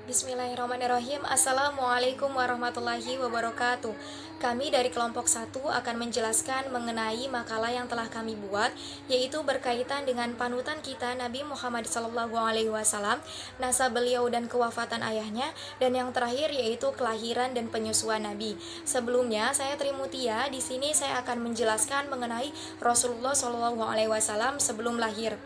Bismillahirrahmanirrahim. Assalamualaikum warahmatullahi wabarakatuh. Kami dari kelompok 1 akan menjelaskan mengenai makalah yang telah kami buat, yaitu berkaitan dengan panutan kita Nabi Muhammad SAW, nasab beliau dan kewafatan ayahnya, dan yang terakhir yaitu kelahiran dan penyusuan Nabi. Sebelumnya saya Trimutia, di sini saya akan menjelaskan mengenai Rasulullah SAW sebelum lahir.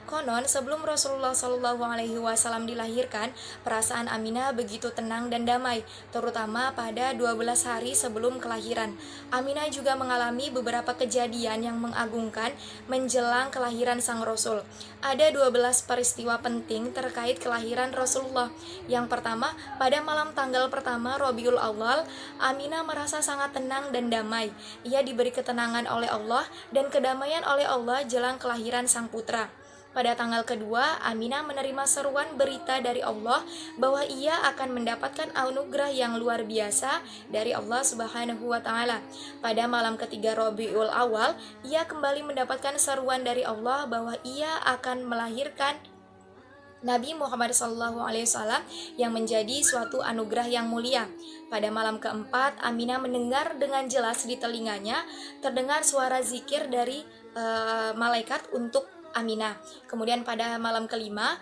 Konon, sebelum Rasulullah SAW dilahirkan, perasaan Aminah begitu tenang dan damai, terutama pada 12 hari sebelum kelahiran. Aminah juga mengalami beberapa kejadian yang mengagumkan menjelang kelahiran sang Rasul. Ada 12 peristiwa penting terkait kelahiran Rasulullah. Yang pertama, pada malam tanggal pertama Rabiul Awal, Aminah merasa sangat tenang dan damai. Ia diberi ketenangan oleh Allah dan kedamaian oleh Allah jelang kelahiran sang putra. Pada tanggal kedua, Aminah menerima seruan berita dari Allah bahwa ia akan mendapatkan anugerah yang luar biasa dari Allah Subhanahu wa Ta'ala. Pada malam ketiga Rabiul Awal, ia kembali mendapatkan seruan dari Allah bahwa ia akan melahirkan Nabi Muhammad SAW yang menjadi suatu anugerah yang mulia. Pada malam keempat, Aminah mendengar dengan jelas di telinganya terdengar suara zikir dari malaikat untuk Aminah. Kemudian pada malam kelima,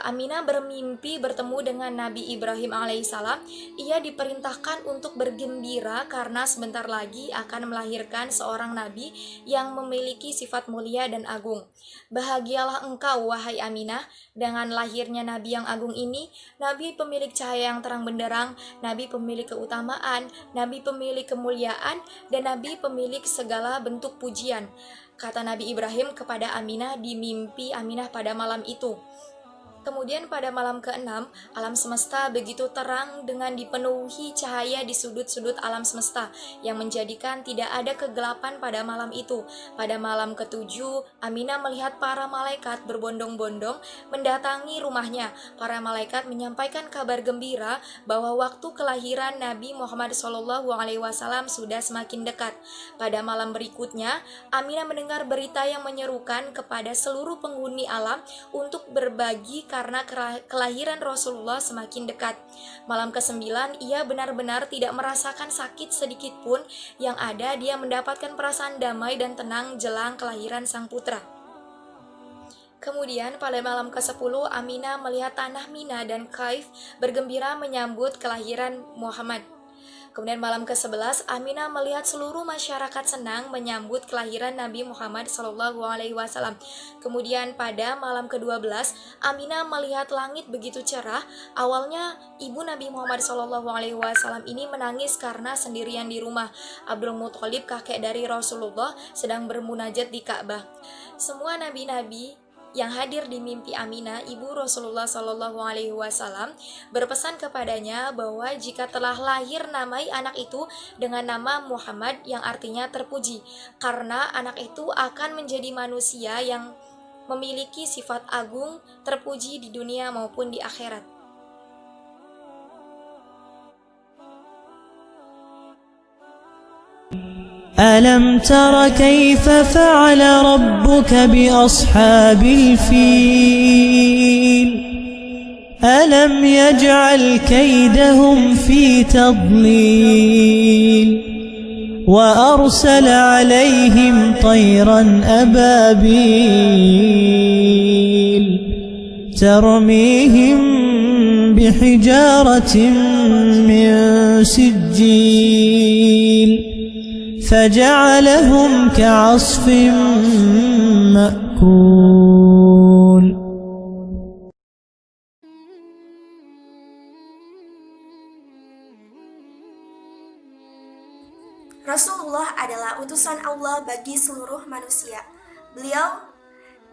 Aminah bermimpi bertemu dengan Nabi Ibrahim alaihissalam. Ia diperintahkan untuk bergembira karena sebentar lagi akan melahirkan seorang nabi yang memiliki sifat mulia dan agung. Bahagialah engkau, wahai Aminah, dengan lahirnya nabi yang agung ini, nabi pemilik cahaya yang terang benderang, nabi pemilik keutamaan, nabi pemilik kemuliaan, dan nabi pemilik segala bentuk pujian, kata Nabi Ibrahim kepada Aminah di mimpi Aminah pada malam itu. Kemudian pada malam ke-6, alam semesta begitu terang dengan dipenuhi cahaya di sudut-sudut alam semesta yang menjadikan tidak ada kegelapan pada malam itu. Pada malam ke-7, Aminah melihat para malaikat berbondong-bondong mendatangi rumahnya. Para malaikat menyampaikan kabar gembira bahwa waktu kelahiran Nabi Muhammad SAW sudah semakin dekat. Pada malam berikutnya, Aminah mendengar berita yang menyerukan kepada seluruh penghuni alam untuk berbagi karena kelahiran Rasulullah semakin dekat. Malam ke-9, ia benar-benar tidak merasakan sakit sedikit pun, yang ada dia mendapatkan perasaan damai dan tenang jelang kelahiran sang putra. Kemudian pada malam ke-10, Aminah melihat tanah Mina dan Kaif bergembira menyambut kelahiran Muhammad. Kemudian malam ke-11, Aminah melihat seluruh masyarakat senang menyambut kelahiran Nabi Muhammad SAW. Kemudian pada malam ke-12, Aminah melihat langit begitu cerah. Awalnya ibu Nabi Muhammad SAW ini menangis karena sendirian di rumah. Abdul Muthalib, kakek dari Rasulullah, sedang bermunajat di Ka'bah. Semua nabi-nabi yang hadir di mimpi Aminah, ibu Rasulullah SAW, berpesan kepadanya bahwa jika telah lahir namai anak itu dengan nama Muhammad yang artinya terpuji, karena anak itu akan menjadi manusia yang memiliki sifat agung, terpuji di dunia maupun di akhirat. ألم تر كيف فعل ربك بأصحاب الفيل ألم يجعل كيدهم في تضليل وأرسل عليهم طيرا أبابيل ترميهم بحجارة من سجيل فجعلهم كعصف مأكول. Rasulullah adalah utusan Allah bagi seluruh manusia. Beliau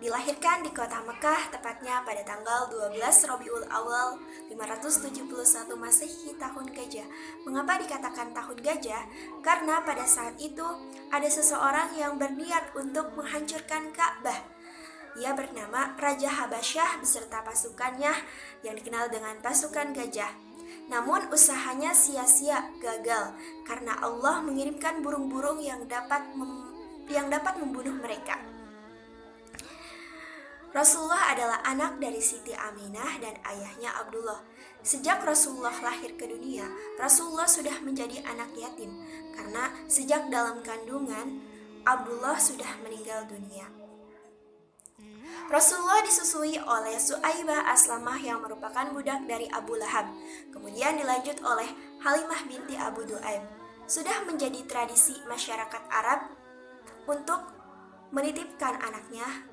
Dilahirkan di kota Mekah tepatnya pada tanggal 12 Rabiul Awal 571 Masehi tahun gajah. Mengapa dikatakan tahun gajah? Karena pada saat itu ada seseorang yang berniat untuk menghancurkan Ka'bah. Ia bernama Raja Habasyah beserta pasukannya yang dikenal dengan pasukan gajah. Namun usahanya sia-sia, gagal karena Allah mengirimkan burung-burung yang dapat membunuh mereka. Rasulullah adalah anak dari Siti Aminah dan ayahnya Abdullah. Sejak Rasulullah lahir ke dunia, Rasulullah sudah menjadi anak yatim karena sejak dalam kandungan Abdullah sudah meninggal dunia. Rasulullah disusui oleh Su'aibah Aslamah yang merupakan budak dari Abu Lahab. Kemudian dilanjut oleh Halimah binti Abu Du'aib. Sudah menjadi tradisi masyarakat Arab untuk menitipkan anaknya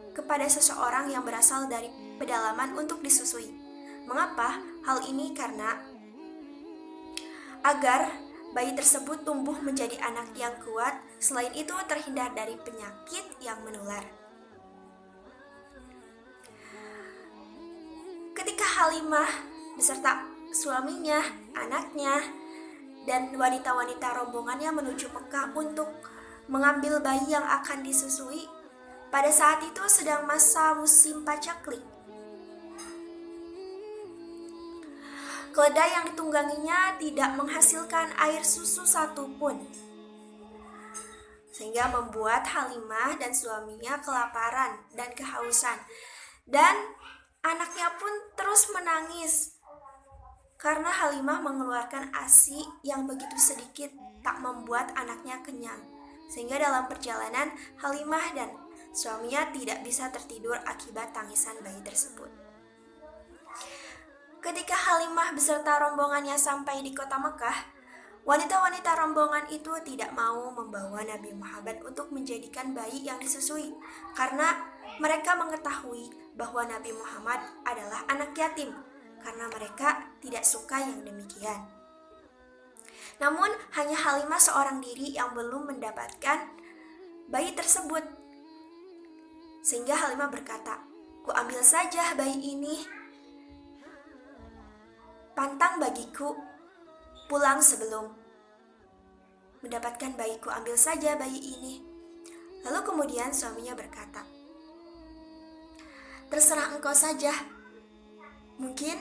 kepada seseorang yang berasal dari pedalaman untuk disusui. Mengapa? Hal ini karena agar bayi tersebut tumbuh menjadi anak yang kuat, selain itu terhindar dari penyakit yang menular. Ketika Halimah beserta suaminya, anaknya, dan wanita-wanita rombongannya menuju Mekah untuk mengambil bayi yang akan disusui, pada saat itu sedang masa musim pacaklik. Keledai yang ditungganginya tidak menghasilkan air susu satupun, sehingga membuat Halimah dan suaminya kelaparan dan kehausan. Dan anaknya pun terus menangis karena Halimah mengeluarkan ASI yang begitu sedikit tak membuat anaknya kenyang. Sehingga dalam perjalanan Halimah dan suaminya tidak bisa tertidur akibat tangisan bayi tersebut. Ketika Halimah beserta rombongannya sampai di kota Mekah, wanita-wanita rombongan itu tidak mau membawa Nabi Muhammad untuk menjadikan bayi yang disusui karena mereka mengetahui bahwa Nabi Muhammad adalah anak yatim karena mereka tidak suka yang demikian. Namun hanya Halimah seorang diri yang belum mendapatkan bayi tersebut. Sehingga Halimah berkata, "Ku ambil saja bayi ini. Pantang bagiku pulang sebelum mendapatkan bayiku, ambil saja bayi ini." Lalu kemudian suaminya berkata, "Terserah engkau saja. Mungkin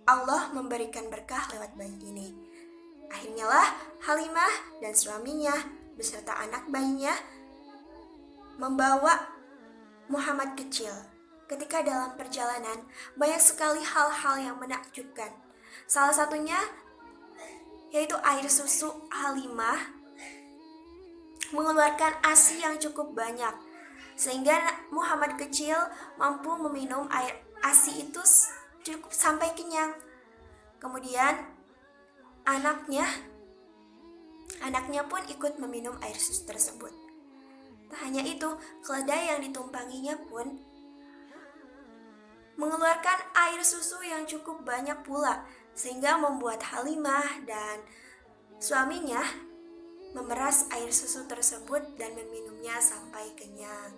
Allah memberikan berkah lewat bayi ini." Akhirnya lah Halimah dan suaminya beserta anak bayinya membawa Muhammad kecil. Ketika dalam perjalanan, banyak sekali hal-hal yang menakjubkan. Salah satunya yaitu air susu Halimah mengeluarkan ASI yang cukup banyak, sehingga Muhammad kecil mampu meminum air ASI itu cukup sampai kenyang. Kemudian anaknya pun ikut meminum air susu tersebut. Tak hanya itu, keledai yang ditumpanginya pun mengeluarkan air susu yang cukup banyak pula, sehingga membuat Halimah dan suaminya memeras air susu tersebut dan meminumnya sampai kenyang.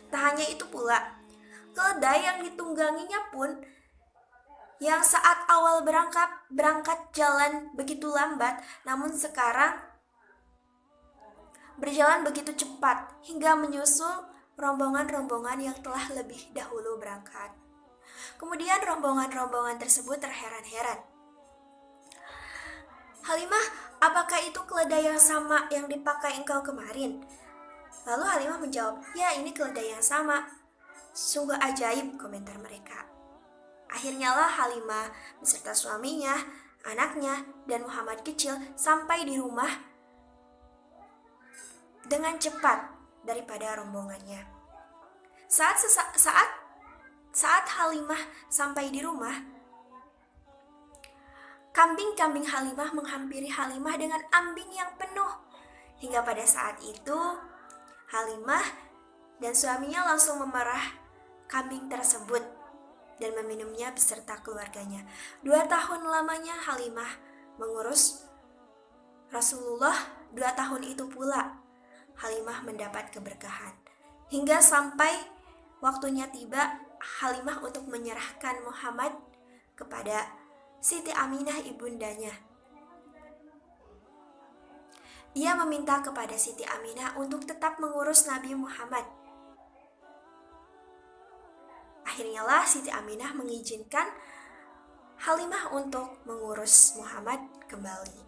Tak hanya itu pula, keledai yang ditungganginya pun yang saat awal berangkat jalan begitu lambat, namun sekarang berjalan begitu cepat hingga menyusul rombongan-rombongan yang telah lebih dahulu berangkat. Kemudian rombongan-rombongan tersebut terheran-heran. "Halimah, apakah itu keledai yang sama yang dipakai engkau kemarin?" Lalu Halimah menjawab, "Ya, ini keledai yang sama." "Sungguh ajaib," komentar mereka. Akhirnya lah Halimah beserta suaminya, anaknya, dan Muhammad kecil sampai di rumah dengan cepat daripada rombongannya. Saat Halimah sampai di rumah, kambing-kambing Halimah menghampiri Halimah dengan ambing yang penuh. Hingga pada saat itu, Halimah dan suaminya langsung memerah kambing tersebut dan meminumnya beserta keluarganya. 2 tahun lamanya Halimah mengurus Rasulullah. 2 tahun itu pula Halimah mendapat keberkahan. Hingga sampai waktunya tiba Halimah untuk menyerahkan Muhammad kepada Siti Aminah ibundanya. Ia meminta kepada Siti Aminah untuk tetap mengurus Nabi Muhammad. Akhirnya lah Siti Aminah mengizinkan Halimah untuk mengurus Muhammad kembali.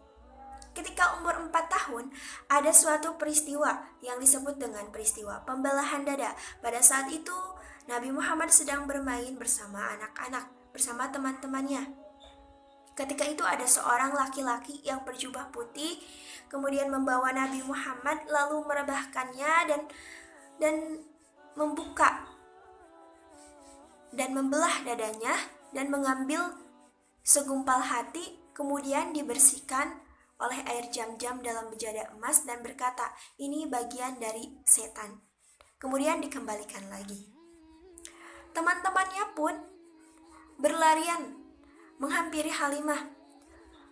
Ketika umur 4 tahun, ada suatu peristiwa yang disebut dengan peristiwa pembelahan dada. Pada saat itu, Nabi Muhammad sedang bermain bersama anak-anak, bersama teman-temannya. Ketika itu ada seorang laki-laki yang berjubah putih, kemudian membawa Nabi Muhammad lalu merebahkannya dan membuka dan membelah dadanya dan mengambil segumpal hati, kemudian dibersihkan oleh air jam-jam dalam bejana emas dan berkata, ini bagian dari setan. Kemudian dikembalikan lagi. Teman-temannya pun berlarian menghampiri Halimah.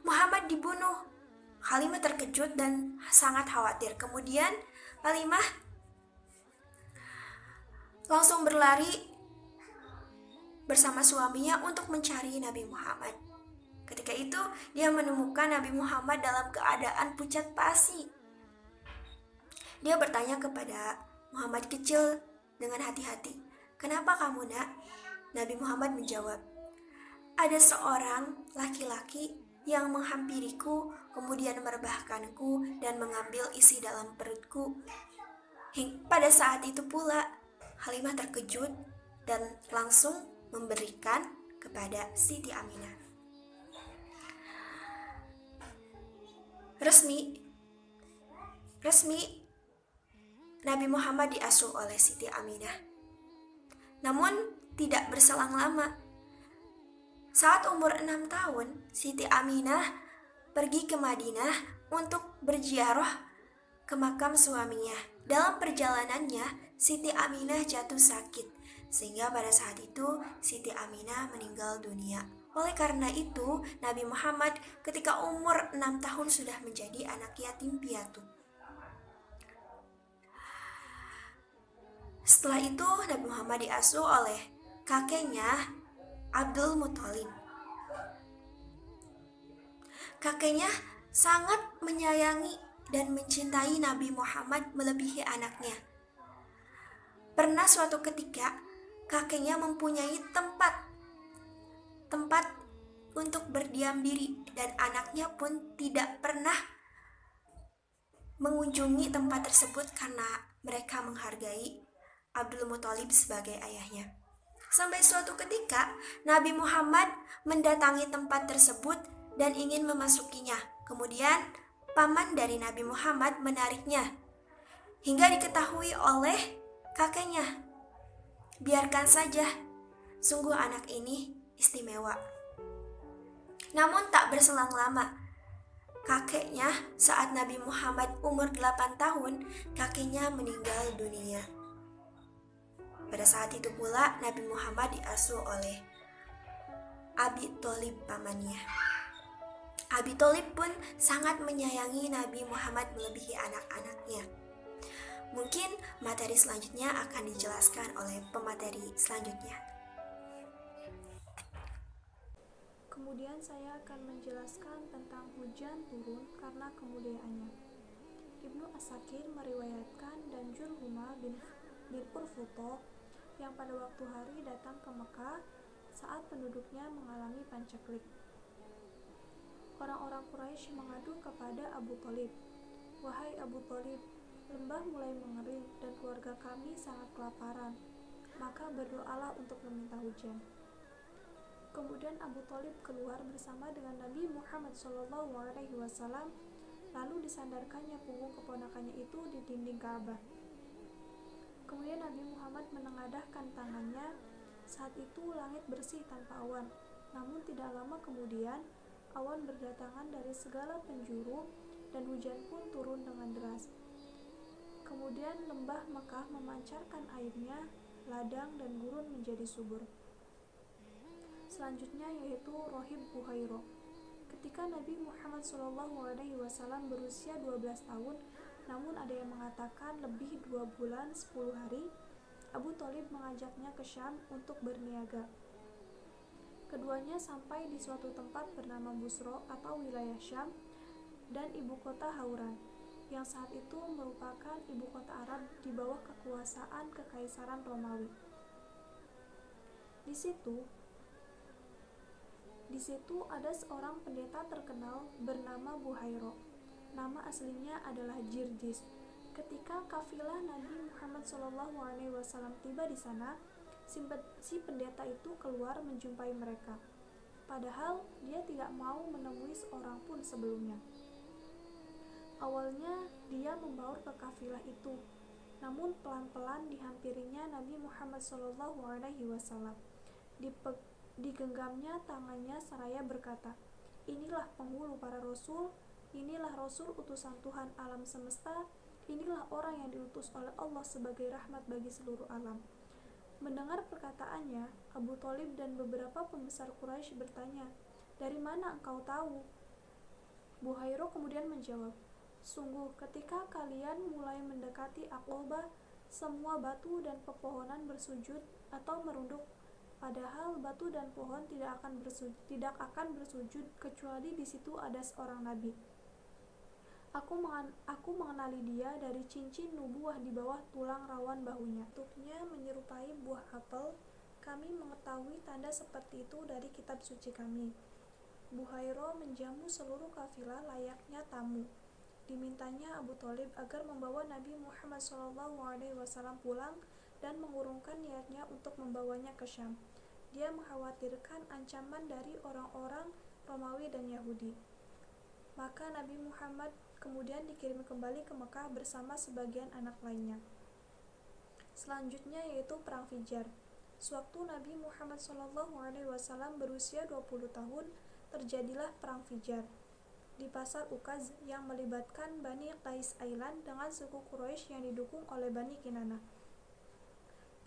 Muhammad dibunuh. Halimah terkejut dan sangat khawatir. Kemudian Halimah langsung berlari bersama suaminya untuk mencari Nabi Muhammad. Ketika itu, dia menemukan Nabi Muhammad dalam keadaan pucat pasi. Dia bertanya kepada Muhammad kecil dengan hati-hati, "Kenapa kamu, Nak?" Nabi Muhammad menjawab, "Ada seorang laki-laki yang menghampiriku, kemudian merebahkanku dan mengambil isi dalam perutku." Pada saat itu pula, Halimah terkejut dan langsung memberikan kepada Siti Aminah. Resmi Nabi Muhammad diasuh oleh Siti Aminah. Namun tidak berselang lama. Saat umur 6 tahun, Siti Aminah pergi ke Madinah untuk berziarah ke makam suaminya. Dalam perjalanannya, Siti Aminah jatuh sakit, sehingga pada saat itu Siti Aminah meninggal dunia. Oleh karena itu, Nabi Muhammad ketika umur 6 tahun sudah menjadi anak yatim piatu. Setelah itu, Nabi Muhammad diasuh oleh kakeknya Abdul Muthalib. Kakeknya sangat menyayangi dan mencintai Nabi Muhammad melebihi anaknya. Pernah suatu ketika, kakeknya mempunyai tempat untuk berdiam diri dan anaknya pun tidak pernah mengunjungi tempat tersebut karena mereka menghargai Abdul Muthalib sebagai ayahnya. Sampai suatu ketika Nabi Muhammad mendatangi tempat tersebut dan ingin memasukinya. Kemudian paman dari Nabi Muhammad menariknya hingga diketahui oleh kakeknya. Biarkan saja, sungguh anak ini istimewa. Namun tak berselang lama, kakeknya saat Nabi Muhammad umur 8 tahun, kakeknya meninggal dunia. Pada saat itu pula Nabi Muhammad diasuh oleh Abi Thalib pamannya. Abi Thalib pun sangat menyayangi Nabi Muhammad melebihi anak-anaknya. Mungkin materi selanjutnya akan dijelaskan oleh pemateri selanjutnya. Kemudian saya akan menjelaskan tentang hujan turun karena kemuliaannya. Ibnu Asakir meriwayatkan dan Julhuma bin Urfuto yang pada waktu hari datang ke Mekah saat penduduknya mengalami pancaklik. Orang-orang Quraisy mengadu kepada Abu Thalib, "Wahai Abu Thalib, lembah mulai mengering dan keluarga kami sangat kelaparan, maka berdoalah untuk meminta hujan." Kemudian Abu Thalib keluar bersama dengan Nabi Muhammad SAW, lalu disandarkannya punggung keponakannya itu di dinding Ka'bah. Kemudian Nabi Muhammad menengadahkan tangannya. Saat itu langit bersih tanpa awan. Namun tidak lama kemudian awan berdatangan dari segala penjuru dan hujan pun turun dengan deras. Kemudian lembah Mekah memancarkan airnya, ladang dan gurun menjadi subur. Selanjutnya yaitu Rohib Buhairo. Ketika Nabi Muhammad SAW berusia 12 tahun, namun ada yang mengatakan lebih 2 bulan 10 hari, Abu Thalib mengajaknya ke Syam untuk berniaga. Keduanya sampai di suatu tempat bernama Busro atau wilayah Syam dan ibu kota Hauran, yang saat itu merupakan ibu kota Arab di bawah kekuasaan Kekaisaran Romawi. Di situ ada seorang pendeta terkenal bernama Buhairo. Nama aslinya adalah Jirjis. Ketika kafilah Nabi Muhammad SAW tiba di sana, si pendeta itu keluar menjumpai mereka. Padahal dia tidak mau menemui seorang pun sebelumnya. Awalnya dia membaur ke kafilah itu, namun pelan-pelan dihampirinya Nabi Muhammad SAW. Digenggamnya tangannya seraya berkata, "Inilah penghulu para rasul, inilah rasul utusan Tuhan alam semesta, inilah orang yang diutus oleh Allah sebagai rahmat bagi seluruh alam." Mendengar perkataannya, Abu Thalib dan beberapa pembesar Quraisy bertanya, "Dari mana engkau tahu?" Buhairo kemudian menjawab, "Sungguh ketika kalian mulai mendekati Aqabah, semua batu dan pepohonan bersujud atau merunduk, padahal batu dan pohon tidak akan bersujud kecuali di situ ada seorang nabi. Aku mengenali dia dari cincin nubuah di bawah tulang rawan bahunya. Bentuknya menyerupai buah apel. Kami mengetahui tanda seperti itu dari kitab suci kami." Buhairo menjamu seluruh kafilah layaknya tamu. Dimintanya Abu Thalib agar membawa Nabi Muhammad SAW pulang dan mengurungkan niatnya untuk membawanya ke Syam. Dia mengkhawatirkan ancaman dari orang-orang Romawi dan Yahudi. Maka Nabi Muhammad kemudian dikirim kembali ke Mekah bersama sebagian anak lainnya. Selanjutnya yaitu Perang Fijar. Sewaktu Nabi Muhammad SAW berusia 20 tahun, terjadilah Perang Fijar di Pasar Ukaz yang melibatkan Bani Qais Ailan dengan suku Quraisy yang didukung oleh Bani Kinanah.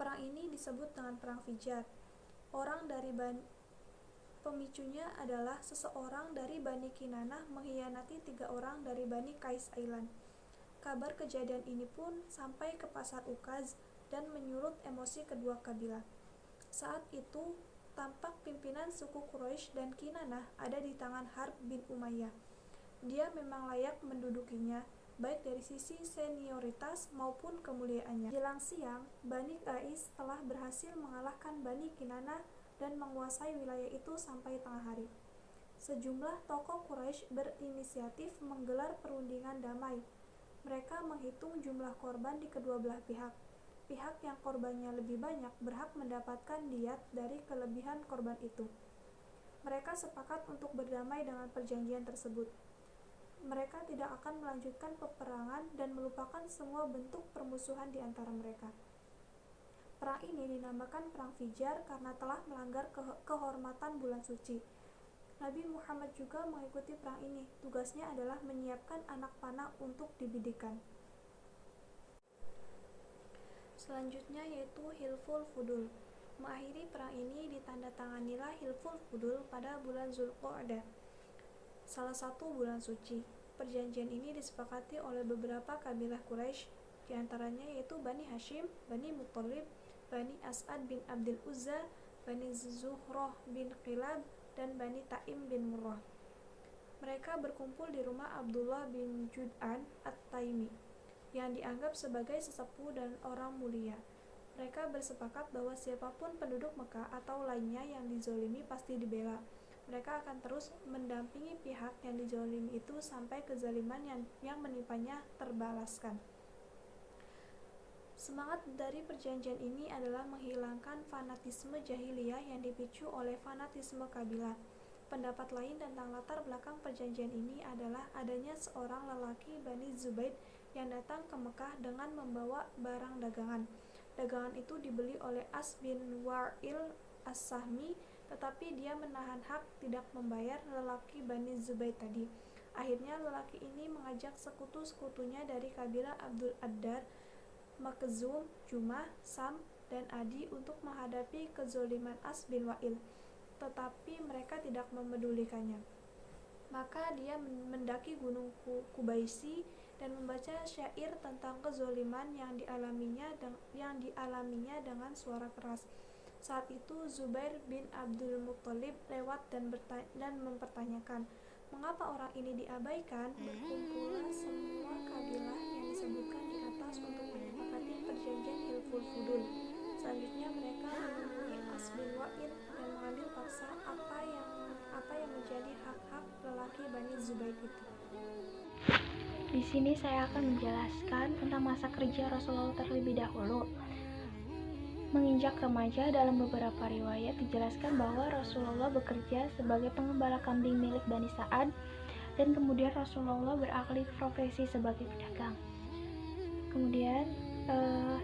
Perang ini disebut dengan Perang Fijar. Pemicunya adalah seseorang dari Bani Kinanah mengkhianati 3 orang dari Bani Qais Ailan. Kabar kejadian ini pun sampai ke Pasar Ukaz dan menyulut emosi kedua kabilah. Saat itu, tampak pimpinan suku Quraisy dan Kinanah ada di tangan Harb bin Umayyah. Dia memang layak mendudukinya, baik dari sisi senioritas maupun kemuliaannya. Jelang siang, Bani Qais telah berhasil mengalahkan Bani Kinanah dan menguasai wilayah itu sampai tengah hari. Sejumlah tokoh Quraisy berinisiatif menggelar perundingan damai. Mereka menghitung jumlah korban di kedua belah pihak. Pihak yang korbannya lebih banyak berhak mendapatkan diat dari kelebihan korban itu. Mereka sepakat untuk berdamai dengan perjanjian tersebut. Mereka tidak akan melanjutkan peperangan dan melupakan semua bentuk permusuhan di antara mereka. Perang ini dinamakan Perang Fijar karena telah melanggar kehormatan bulan suci. Nabi Muhammad juga mengikuti perang ini. Tugasnya adalah menyiapkan anak panah untuk dibidikan. Selanjutnya yaitu Hilful Fudul. Mengakhiri perang ini ditandatanganilah Hilful Fudul pada bulan Zulqa'dah, salah satu bulan suci. Perjanjian ini disepakati oleh beberapa kabilah Quraisy, di antaranya yaitu Bani Hashim, Bani Muttalib, Bani As'ad bin Abdul Uzza, Bani Zuhrah bin Qilab, dan Bani Taim bin Murrah. Mereka berkumpul di rumah Abdullah bin Jud'an At-Taimi, yang dianggap sebagai sesepuh dan orang mulia. Mereka bersepakat bahwa siapapun penduduk Mekah atau lainnya yang dizolimi pasti dibela. Mereka akan terus mendampingi pihak yang dizolimi itu sampai kezaliman yang menimpanya terbalaskan. Semangat dari perjanjian ini adalah menghilangkan fanatisme jahiliyah yang dipicu oleh fanatisme kabilah. Pendapat lain tentang latar belakang perjanjian ini adalah adanya seorang lelaki Bani Zubaid yang datang ke Mekah dengan membawa barang dagangan. Dagangan itu dibeli oleh As bin Wa'il As-Sahmi, tetapi dia menahan hak tidak membayar lelaki Bani Zubaid tadi. Akhirnya lelaki ini mengajak sekutu-sekutunya dari kabilah Abdul Addar, Makhzum, Jumah, Sam, dan Adi untuk menghadapi kezoliman As bin Wa'il, tetapi mereka tidak memedulikannya. Maka dia mendaki gunung Kubaisi dan membaca syair tentang kezoliman yang dialaminya dengan suara keras. Saat itu Zubair bin Abdul Muthalib lewat dan mempertanyakan, mengapa orang ini diabaikan? Berkumpullah semua kabilah yang disebutkan di atas untuk menyepakati perjanjian Hilful Fudul. Selanjutnya mereka menemui As bin Wa'il dan mengambil paksa apa yang menjadi hak-hak lelaki Bani Zubair itu. Di sini saya akan menjelaskan tentang masa kerja Rasulullah terlebih dahulu. Menginjak remaja, dalam beberapa riwayat dijelaskan bahwa Rasulullah bekerja sebagai pengembala kambing milik Bani Sa'ad, dan kemudian Rasulullah beralih profesi sebagai pedagang. Kemudian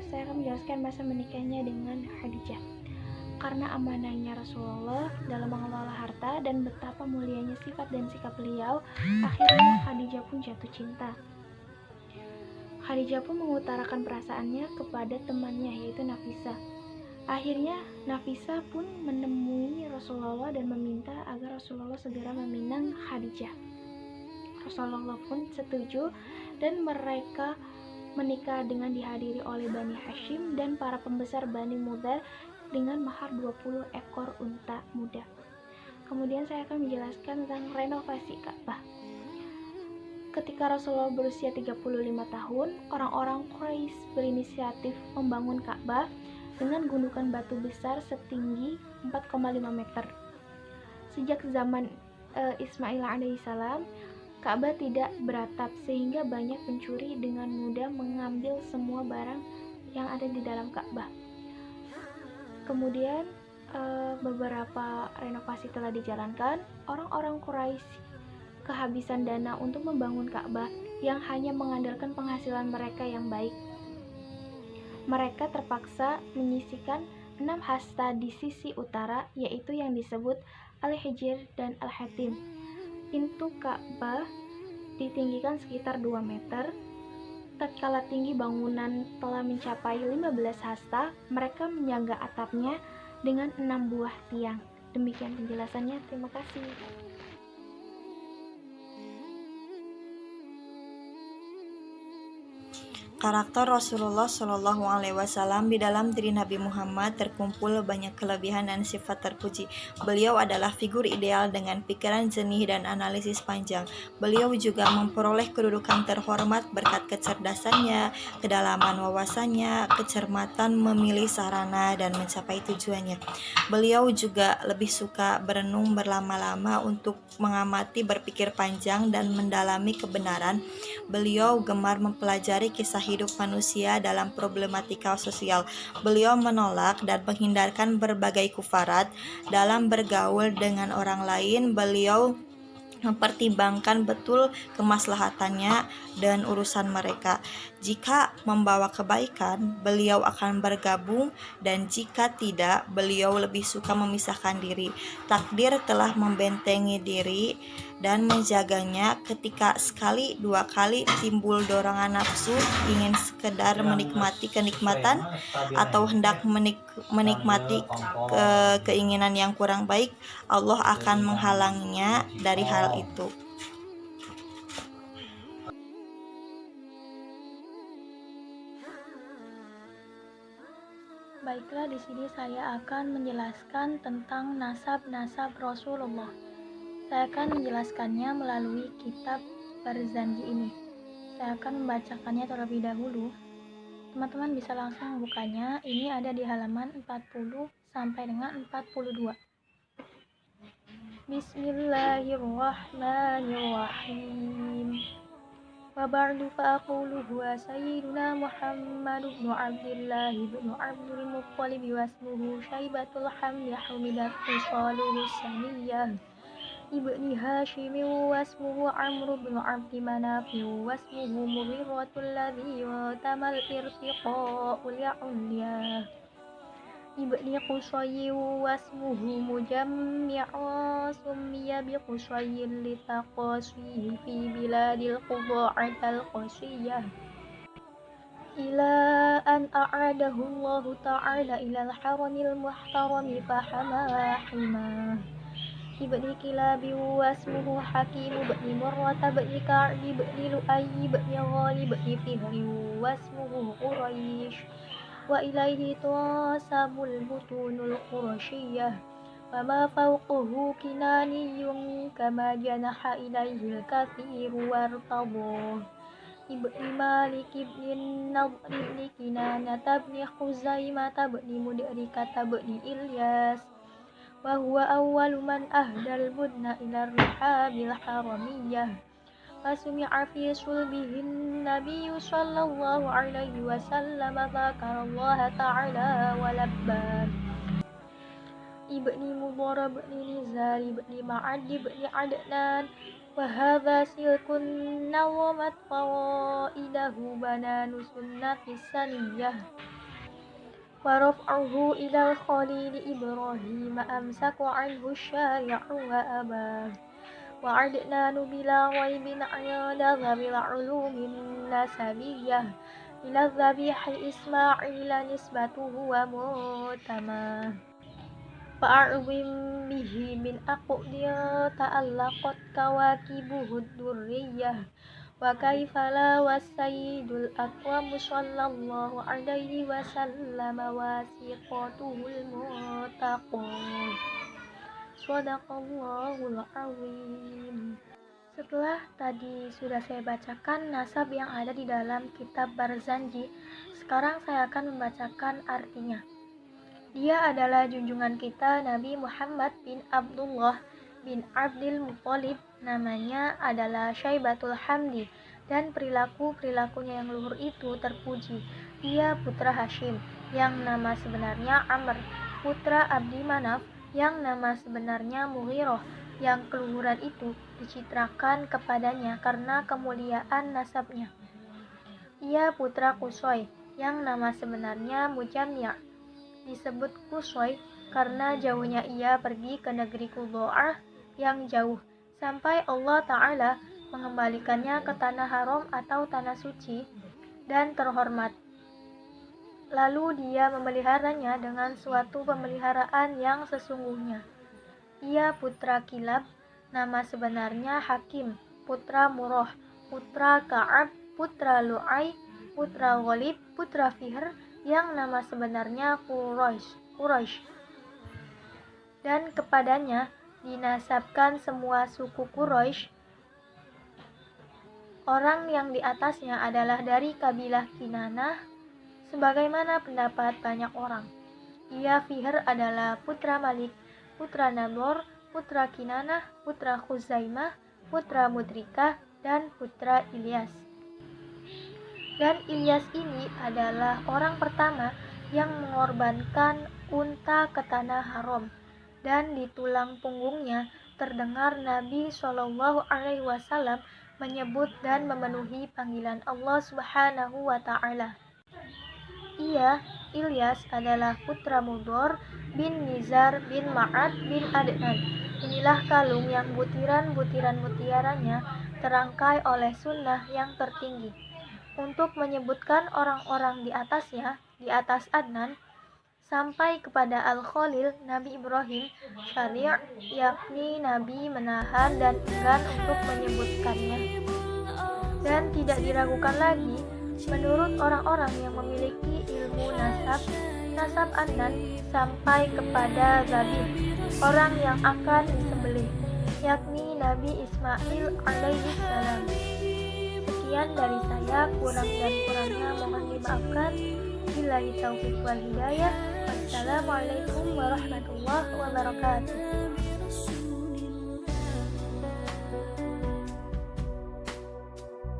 saya akan menjelaskan masa menikahnya dengan Khadijah. Karena amanahnya Rasulullah dalam mengelola harta dan betapa mulianya sifat dan sikap beliau, akhirnya Khadijah pun jatuh cinta. Khadijah pun mengutarakan perasaannya kepada temannya, yaitu Nafisah. Akhirnya Nafisah pun menemui Rasulullah dan meminta agar Rasulullah segera meminang Khadijah. Rasulullah pun setuju dan mereka menikah dengan dihadiri oleh Bani Hashim dan para pembesar Bani Mudhar dengan mahar 20 ekor unta muda. Kemudian saya akan menjelaskan tentang renovasi Ka'bah. Ketika Rasulullah berusia 35 tahun, orang-orang Quraisy berinisiatif membangun Ka'bah dengan gundukan batu besar setinggi 4,5 meter. Sejak zaman Ismail alaihissalam, Ka'bah tidak beratap sehingga banyak pencuri dengan mudah mengambil semua barang yang ada di dalam Ka'bah. Kemudian beberapa renovasi telah dijalankan. Orang-orang Quraisy kehabisan dana untuk membangun Ka'bah yang hanya mengandalkan penghasilan mereka yang baik. Mereka terpaksa menyisihkan 6 hasta di sisi utara, yaitu yang disebut Al-Hijr dan Al-Hatim. Pintu Ka'bah ditinggikan sekitar 2 meter. Tatkala tinggi bangunan telah mencapai 15 hasta, mereka menyangga atapnya dengan 6 buah tiang. Demikian penjelasannya, terima kasih. Karakter Rasulullah Shallallahu Alaihi Wasallam di dalam diri Nabi Muhammad terkumpul banyak kelebihan dan sifat terpuji. Beliau adalah figur ideal dengan pikiran jernih dan analisis panjang. Beliau juga memperoleh kedudukan terhormat berkat kecerdasannya, kedalaman wawasannya, kecermatan memilih sarana dan mencapai tujuannya. Beliau juga lebih suka berenung berlama-lama untuk mengamati, berpikir panjang dan mendalami kebenaran. Beliau gemar mempelajari kisah hidup manusia dalam problematika sosial. Beliau menolak dan menghindarkan berbagai kufarat. Dalam bergaul dengan orang lain, beliau mempertimbangkan betul kemaslahatannya dan urusan mereka. Jika membawa kebaikan, beliau akan bergabung, dan jika tidak, beliau lebih suka memisahkan diri. Takdir telah membentengi diri dan menjaganya ketika sekali dua kali timbul dorongan nafsu ingin sekedar menikmati kenikmatan atau hendak menikmati keinginan yang kurang baik, Allah akan menghalanginya dari hal itu. Baiklah, di sini saya akan menjelaskan tentang nasab-nasab Rasulullah. Saya akan menjelaskannya melalui kitab Barzanji ini. Saya akan membacakannya terlebih dahulu. Teman-teman bisa langsung membukanya. Ini ada di halaman 40 sampai dengan 42. Bismillahirrahmanirrahim. Wa ba'du fa'aqulu huwa sayyiduna Muhammad ibn Abdullah ibn Abdul Muttalib wasmuhu Syaibatul Hamdi Humidat Fisaluhu Saniyah ibni Hashim wasmuhu Amr bin Abdi Manaf wasmuhu Mughiratul ladhi tamal irtiqa'ul li'ulyah ibni Qusay wasmuhu Mujammi'a summiya bi Qusay litaqasihi fi biladil quda'at al-qasiyah ila an a'adahu Allah ta'ala ila al-haramil muhtarami fahama himah ibni Kilab wasmuhu Hakim ibni Murrah ibni Ka'b ibni Lu'ay ibni Ghalib ibni Fihr wasmuhu Quraisy wa ilaihi tasamul butunul Quraisyiyah wa ma fawquhu kinaniyun kama janaha ilaihil kathiru wartabuh ibni Malik ibni Nadr ibni Kinanah ibni Khuzaimah ibni Mudrikah ibni Ilyas wa huwa awwalu man ahdal budna ila rihabil haramiyah wa sumi'a fi sulbihin nabiyyu sallallahu alaihi wasallam dzakarallaha ta'ala wa labban ibni Mudhar ibni Nizar ibni Ma'ad ibni Adnan wa hadha silkun nawamat fawaidahu bananu sunnati saniyah wa raf'uhu ila Khalil Ibrahim amsaku anhu syari'u wa abah wa adnanu bila ghaibin ayada dhabil ulumin nasabiyah ila dhabihi Ismaila nisbatuhu wa mutamah fa'arwim bihi min aqdiya ta'allaqat kawakibuhud durriyah wa kaifala wasayyidul aqwam sallallahu alaihi wasallam wasiqatuhul mutaqun sadaqallahul azim. Setelah tadi sudah saya bacakan nasab yang ada di dalam kitab Barzanji, sekarang saya akan membacakan artinya. Dia adalah junjungan kita Nabi Muhammad bin Abdullah bin Abdul Muthalib, namanya adalah Syaibatul Hamdi, dan perilakunya yang luhur itu terpuji. Dia putra Hashim, yang nama sebenarnya Amr, putra Abdi Manaf, yang nama sebenarnya Mughirah, yang keluhuran itu dicitrakan kepadanya karena kemuliaan nasabnya. Ia putra Qusay, yang nama sebenarnya Mujammi', disebut Qusay karena jauhnya ia pergi ke negeri Qudza'ah yang jauh, sampai Allah Ta'ala mengembalikannya ke tanah haram atau tanah suci dan terhormat. Lalu dia memeliharanya dengan suatu pemeliharaan yang sesungguhnya. Ia putra Kilab, nama sebenarnya Hakim, putra Murrah, putra Ka'ab, putra Lu'ay, putra Ghalib, putra Fihr, yang nama sebenarnya Quraisy. Dan kepadanya dinasabkan semua suku Quraisy. Orang yang di atasnya adalah dari kabilah Kinanah, sebagaimana pendapat banyak orang. Ia Fihr adalah putra Malik, putra Nabor, putra Kinanah, putra Khuzaimah, putra Mudrikah, dan putra Ilyas. Dan Ilyas ini adalah orang pertama yang mengorbankan unta ke tanah haram, dan di tulang punggungnya terdengar Nabi Shallallahu Alaihi Wasallam menyebut dan memenuhi panggilan Allah Subhanahu wa Ta'ala. Ia, Ilyas, adalah putra Mudhar bin Nizar bin Ma'ad bin Adnan. Inilah kalung yang butiran-butiran mutiaranya terangkai oleh sunnah yang tertinggi. Untuk menyebutkan orang-orang di atasnya, di atas Adnan, sampai kepada Al-Khalil, Nabi Ibrahim, syari', yakni Nabi menahan dan enggan untuk menyebutkannya. Dan tidak diragukan lagi, menurut orang-orang yang memiliki ilmu nasab Adnan sampai kepada Zabih, orang yang akan disembelih, yakni Nabi Ismail alaihi salam. Sekian dari saya, kurang dan kurangnya mohon dimaafkan. Billahi taufiq wal hidayah. Wassalamualaikum warahmatullahi wabarakatuh.